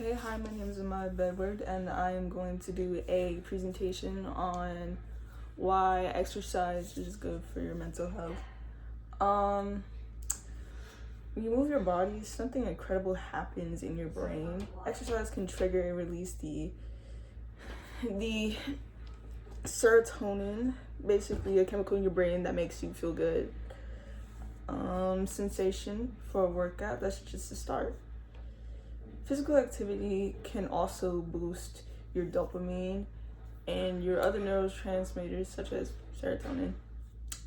Okay, hi, my name is Ahmad Bedward, and I am going to do a presentation on why exercise is good for your mental health. When you move your body, something incredible happens in your brain. Exercise can trigger and release the serotonin, basically a chemical in your brain that makes you feel good. Sensation for a workout, that's just a start. Physical activity can also boost your dopamine and your other neurotransmitters such as serotonin.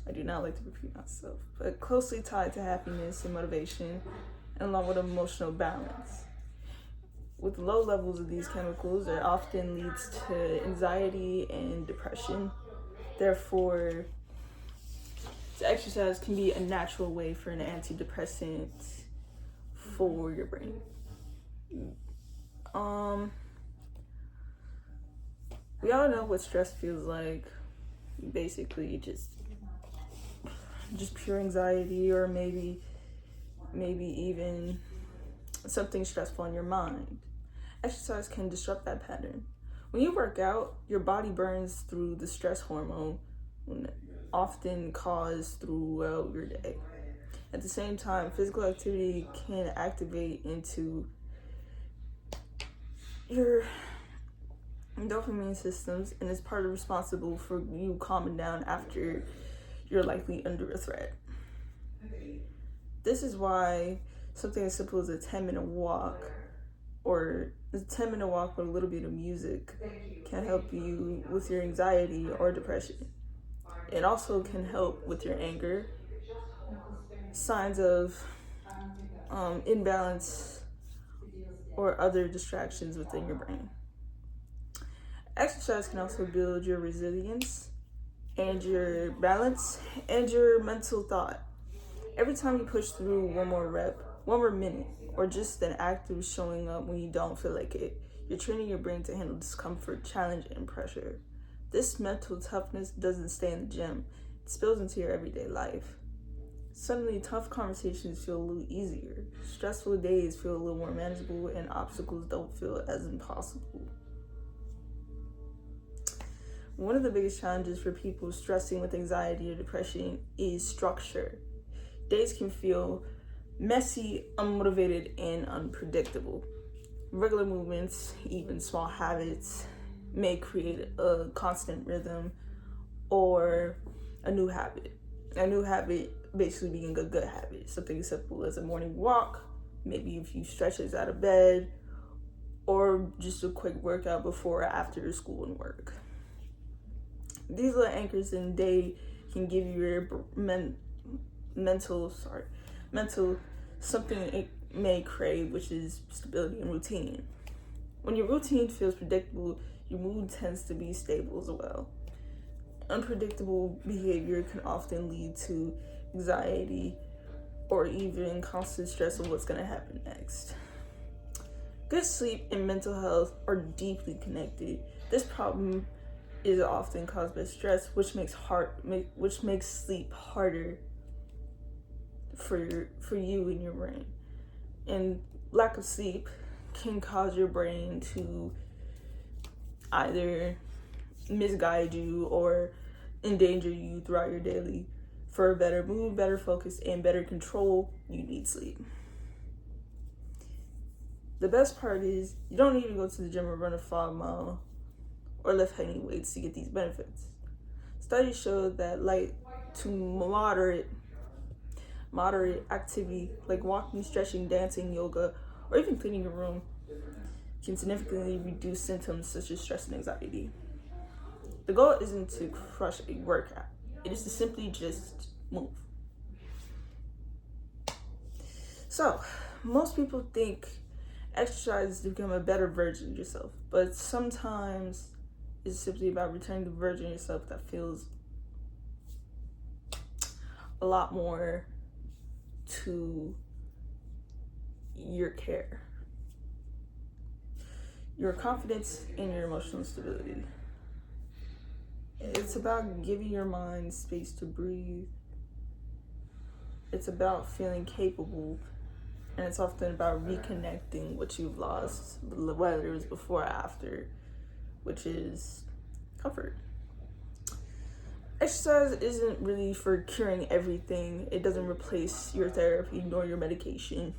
I do not like to repeat myself, but closely tied to happiness and motivation, and along with emotional balance. With low levels of these chemicals, it often leads to anxiety and depression. Therefore, the exercise can be a natural way for an antidepressant for your brain. We all know what stress feels like. Basically, just pure anxiety, or maybe even something stressful in your mind. Exercise can disrupt that pattern. When you work out, your body burns through the stress hormone, often caused throughout your day. At the same time, physical activity can activate into your dopamine systems and is part of responsible for you calming down after you're likely under a threat. This is why something as simple as a 10-minute walk or a 10-minute walk with a little bit of music can help you with your anxiety or depression. It also can help with your anger, signs of imbalance, or other distractions within your brain. Exercise can also build your resilience and your balance and your mental thought. Every time you push through one more rep, one more minute, or just an act of showing up when you don't feel like it, you're training your brain to handle discomfort, challenge, and pressure. This mental toughness doesn't stay in the gym, it spills into your everyday life. Suddenly, tough conversations feel a little easier, stressful days feel a little more manageable, and obstacles don't feel as impossible. One of the biggest challenges for people stressing with anxiety or depression is structure. Days can feel messy, unmotivated, and unpredictable. Regular movements, even small habits, may create a constant rhythm or a new habit. A new habit basically being a good habit. Something as simple as a morning walk, maybe a few stretches out of bed, or just a quick workout before or after school and work. These little anchors in the day can give you your mental something it may crave, which is stability and routine. When your routine feels predictable, your mood tends to be stable as well. Unpredictable behavior can often lead to anxiety or even constant stress of what's going to happen next. Good sleep and mental health are deeply connected. This problem is often caused by stress, which makes sleep harder for you and your brain. And lack of sleep can cause your brain to either misguide you or endanger you throughout your daily. For a better mood, better focus, and better control, you need sleep. The best part is you don't need to go to the gym or run a 5 mile or lift heavy weights to get these benefits. Studies show that light to moderate activity like walking, stretching, dancing, yoga, or even cleaning your room can significantly reduce symptoms such as stress and anxiety. The goal isn't to crush a workout, it is to simply just move. So, most people think exercise is to become a better version of yourself, but sometimes it's simply about returning the version of yourself that feels a lot more to your care, your confidence, and your emotional stability. It's about giving your mind space to breathe. It's about feeling capable And it's often about reconnecting what you've lost, whether it was before or after, which is comfort. Exercise isn't really for curing everything. It doesn't replace your therapy nor your medication.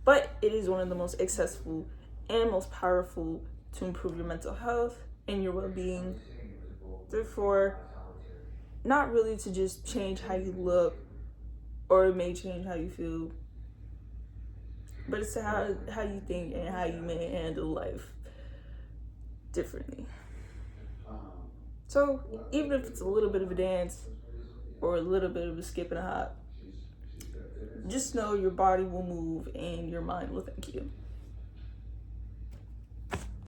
But it is one of the most accessible and most powerful to improve your mental health and your well-being. Therefore, not really to just change how you look, or it may change how you feel, but it's how you think and how you may handle life differently. So even if it's a little bit of a dance or a little bit of a skip and a hop, just know your body will move and your mind will thank you.